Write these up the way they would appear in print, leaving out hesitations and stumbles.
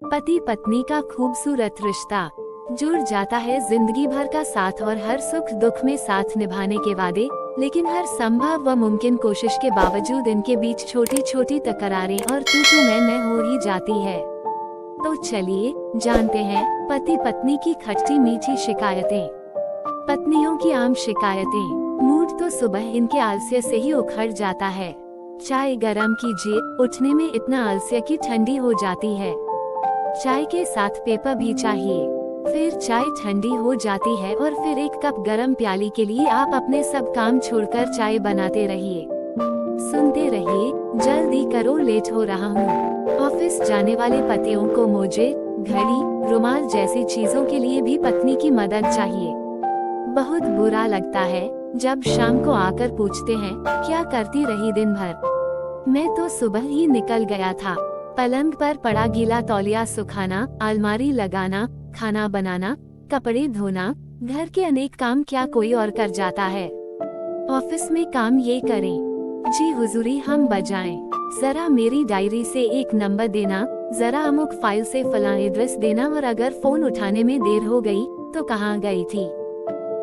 पति पत्नी का खूबसूरत रिश्ता जुड़ जाता है जिंदगी भर का साथ और हर सुख दुख में साथ निभाने के वादे। लेकिन हर संभव व मुमकिन कोशिश के बावजूद इनके बीच छोटी छोटी तकरारें और तू मैं हो ही जाती है। तो चलिए जानते हैं पति पत्नी की खट्टी मीठी शिकायतें। पत्नियों की आम शिकायतें। मूड तो सुबह इनके आलस्य से ही उखड़ जाता है। चाय गरम कीजिए, उठने में इतना आलस्य कि ठंडी हो जाती है। चाय के साथ पेपर भी चाहिए। फिर चाय ठंडी हो जाती है और फिर एक कप गरम प्याली के लिए आप अपने सब काम छोड़कर चाय बनाते रहिए। सुनते रहिए, जल्दी करो लेट हो रहा हूँ। ऑफिस जाने वाले पतियों को मोजे, घड़ी, रुमाल जैसी चीजों के लिए भी पत्नी की मदद चाहिए। बहुत बुरा लगता है जब शाम को आकर पूछते हैं क्या करती रही दिन भर। मैं तो सुबह ही निकल गया था। पलंग पर पड़ा गीला तौलिया सुखाना, अलमारी लगाना, खाना बनाना, कपड़े धोना, घर के अनेक काम क्या कोई और कर जाता है। ऑफिस में काम ये करें। जी हुजूरी हम बजाएं। जरा मेरी डायरी से एक नंबर देना, जरा अमुक फाइल से फलां एड्रेस देना, और अगर फोन उठाने में देर हो गई तो कहाँ गई थी,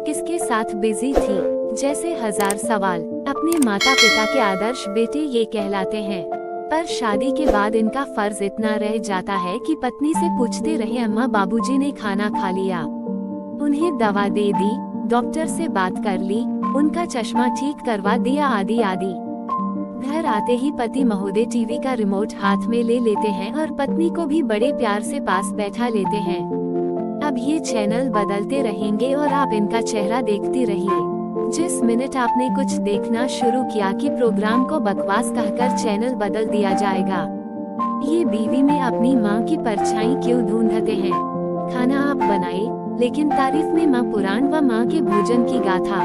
किसके साथ बिजी थी, जैसे हजार सवाल। अपने माता पिता के आदर्श बेटे ये कहलाते हैं। पर शादी के बाद इनका फर्ज इतना रह जाता है कि पत्नी से पूछते रहे अम्मा बाबूजी ने खाना खा लिया, उन्हें दवा दे दी, डॉक्टर से बात कर ली, उनका चश्मा ठीक करवा दिया, आदि आदि। घर आते ही पति महोदय टीवी का रिमोट हाथ में ले लेते हैं और पत्नी को भी बड़े प्यार से पास बैठा लेते हैं। अब ये चैनल बदलते रहेंगे और आप इनका चेहरा देखती रहिए। जिस मिनट आपने कुछ देखना शुरू किया कि प्रोग्राम को बकवास कहकर चैनल बदल दिया जाएगा। ये बीवी में अपनी माँ की परछाई क्यों ढूंढते हैं। खाना आप बनाए, लेकिन तारीफ में माँ पुराण व माँ के भोजन की गाथा।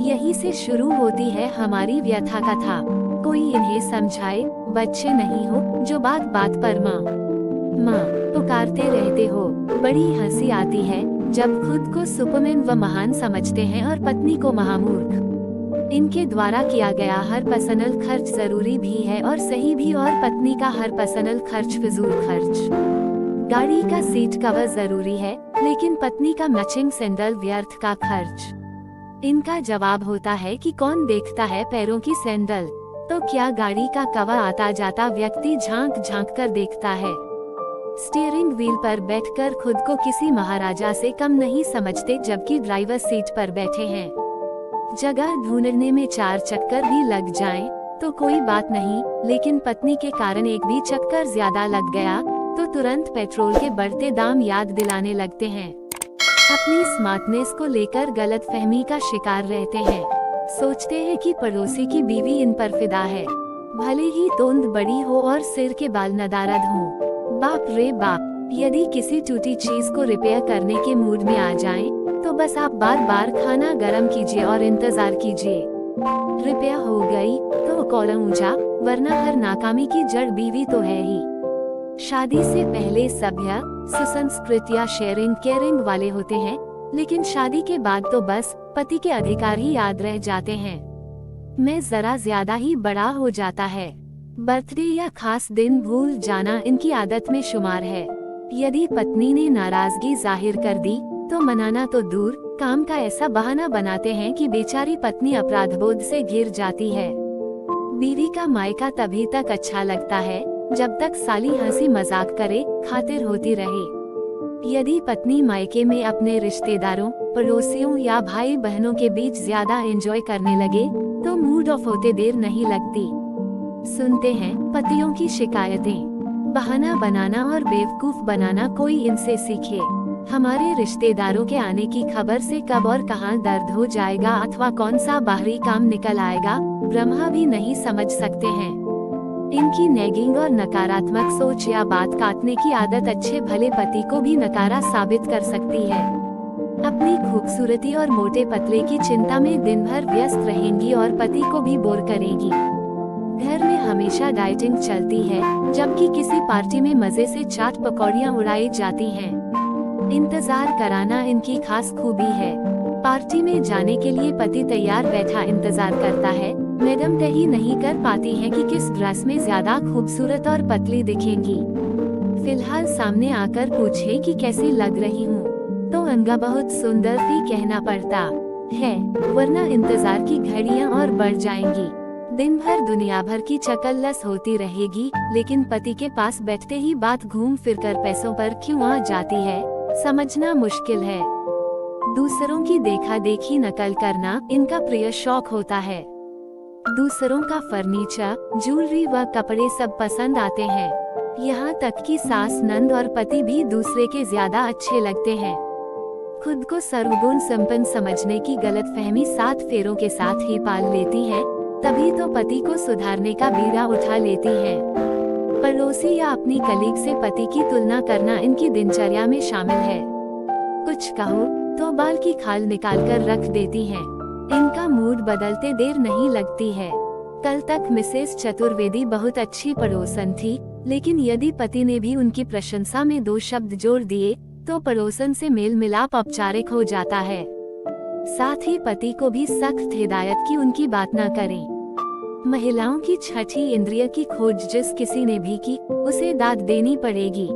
यही से शुरू होती है हमारी व्यथा कथा। कोई इन्हें समझाए, बच्चे नहीं हो जो बात बात पर माँ माँ पुकारते रहते हो। बड़ी हंसी आती है जब खुद को सुपरमैन व महान समझते हैं और पत्नी को महामूर्ख। इनके द्वारा किया गया हर पर्सनल खर्च जरूरी भी है और सही भी, और पत्नी का हर पर्सनल खर्च फिजूल खर्च। गाड़ी का सीट कवर जरूरी है, लेकिन पत्नी का मैचिंग सैंडल व्यर्थ का खर्च। इनका जवाब होता है कि कौन देखता है पैरों की सैंडल। तो क्या गाड़ी का कवर आता जाता व्यक्ति झांक झांक कर देखता है। स्टीयरिंग व्हील पर बैठकर खुद को किसी महाराजा से कम नहीं समझते, जबकि ड्राइवर सीट पर बैठे हैं। जगह ढूंढने में 4 चक्कर भी लग जाएं, तो कोई बात नहीं, लेकिन पत्नी के कारण एक भी चक्कर ज्यादा लग गया तो तुरंत पेट्रोल के बढ़ते दाम याद दिलाने लगते हैं। अपनी स्मार्टनेस को लेकर गलतफहमी का शिकार रहते हैं। सोचते हैं कि पड़ोसी की बीवी इन पर फिदा है, भले ही तोंद बड़ी हो और सिर के बाल नदारद हों। बाप रे बाप, यदि किसी टूटी चीज को रिपेयर करने के मूड में आ जाएं, तो बस आप बार बार खाना गरम कीजिए और इंतजार कीजिए। रिपेयर हो गई तो कॉलम ऊंचा, वरना हर नाकामी की जड़ बीवी तो है ही। शादी से पहले सभ्य, सुसंस्कृत या शेयरिंग केयरिंग वाले होते हैं, लेकिन शादी के बाद तो बस पति के अधिकार ही याद रह जाते हैं। मैं जरा ज्यादा ही बड़ा हो जाता है। बर्थडे या खास दिन भूल जाना इनकी आदत में शुमार है। यदि पत्नी ने नाराजगी जाहिर कर दी तो मनाना तो दूर, काम का ऐसा बहाना बनाते हैं कि बेचारी पत्नी अपराधबोध से घिर जाती है। बीवी का मायका तभी तक अच्छा लगता है जब तक साली हंसी मजाक करे, खातिर होती रहे। यदि पत्नी मायके में अपने रिश्तेदारों, पड़ोसियों या भाई बहनों के बीच ज्यादा एंजॉय करने लगे तो मूड ऑफ होते देर नहीं लगती। सुनते हैं पतियों की शिकायतें। बहाना बनाना और बेवकूफ बनाना कोई इनसे सीखे। हमारे रिश्तेदारों के आने की खबर से कब और कहां दर्द हो जाएगा अथवा कौन सा बाहरी काम निकल आएगा, ब्रह्मा भी नहीं समझ सकते हैं। इनकी नेगिंग और नकारात्मक सोच या बात काटने की आदत अच्छे भले पति को भी नकारा साबित कर सकती है। अपनी खूबसूरती और मोटे पतले की चिंता में दिन भर व्यस्त रहेंगी और पति को भी बोर करेंगी। घर में हमेशा डाइटिंग चलती है, जबकि किसी पार्टी में मजे से चाट पकौड़ियाँ उड़ाई जाती हैं। इंतजार कराना इनकी खास खूबी है। पार्टी में जाने के लिए पति तैयार बैठा इंतजार करता है, मैडम तय ही नहीं कर पाती हैं कि किस ड्रेस में ज्यादा खूबसूरत और पतली दिखेंगी। फिलहाल सामने आकर पूछे कि कैसी लग रही हूँ, तो अनगा बहुत सुंदर भी कहना पड़ता है, वरना इंतजार की घड़ियां और बढ़ जाएंगी। दिन भर दुनिया भर की चकल्लस होती रहेगी, लेकिन पति के पास बैठते ही बात घूम फिर कर पैसों पर क्यों आ जाती है, समझना मुश्किल है। दूसरों की देखा देखी नकल करना इनका प्रिय शौक होता है। दूसरों का फर्नीचर, ज्वेलरी व कपड़े सब पसंद आते हैं। यहाँ तक कि सास, नंद और पति भी दूसरे के ज्यादा अच्छे लगते हैं। खुद को सर्वगुण संपन्न समझने की गलतफहमी 7 फेरों के साथ ही पाल लेती है, तभी तो पति को सुधारने का बीड़ा उठा लेती है। पड़ोसी या अपनी कलीग से पति की तुलना करना इनकी दिनचर्या में शामिल है। कुछ कहो तो बाल की खाल निकाल कर रख देती हैं। इनका मूड बदलते देर नहीं लगती है। कल तक मिसेस चतुर्वेदी बहुत अच्छी पड़ोसन थी, लेकिन यदि पति ने भी उनकी प्रशंसा में 2 शब्द जोड़ दिए तो पड़ोसन से मेल मिलाप औपचारिक हो जाता है। साथ ही पति को भी सख्त हिदायत की उनकी बात न करें। महिलाओं की छठी इंद्रिय की खोज जिस किसी ने भी की, उसे दाद देनी पड़ेगी।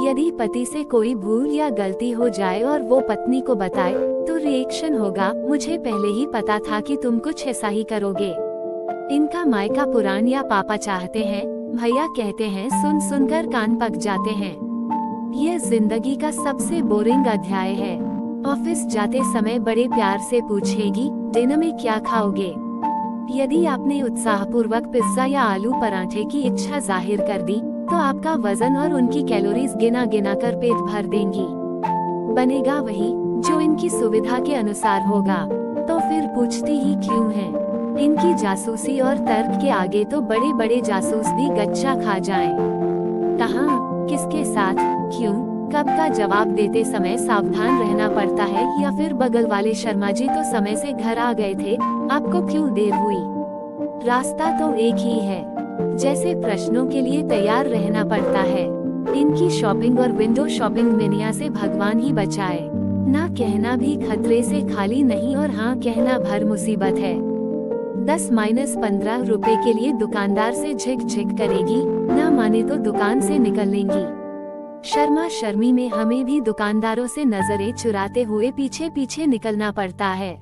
यदि पति से कोई भूल या गलती हो जाए और वो पत्नी को बताए, तो रिएक्शन होगा, मुझे पहले ही पता था कि तुम कुछ ऐसा ही करोगे। इनका मायका पुराण या पापा चाहते हैं, भैया कहते हैं, सुन सुनकर कान पक जाते हैं। यह जिंदगी का सबसे बोरिंग अध्याय है। ऑफिस जाते समय बड़े प्यार से पूछेगी, डिनर में क्या खाओगे? यदि आपने उत्साहपूर्वक पिज्जा या आलू पराठे की इच्छा जाहिर कर दी, तो आपका वजन और उनकी कैलोरीज गिना गिना कर पेट भर देंगी। बनेगा वही जो इनकी सुविधा के अनुसार होगा, तो फिर पूछती ही क्यों हैं? इनकी जासूसी और तर्क के आगे तो बड़े बड़े जासूस भी गच्चा खा जाएं। कहाँ, किसके साथ, क्यों, कब का जवाब देते समय सावधान रहना पड़ता है, या फिर बगल वाले शर्मा जी तो समय से घर आ गए थे, आपको क्यों देर हुई? रास्ता तो एक ही है, जैसे प्रश्नों के लिए तैयार रहना पड़ता है। इनकी शॉपिंग और विंडो शॉपिंग मेनिया से भगवान ही बचाए। ना कहना भी खतरे से खाली नहीं और हाँ कहना भर मुसीबत है। 10-15 रुपए के लिए दुकानदार से झिक झिक करेगी, ना माने तो दुकान से निकल लेंगी। शर्मा शर्मी में हमें भी दुकानदारों से नजरें चुराते हुए पीछे पीछे निकलना पड़ता है।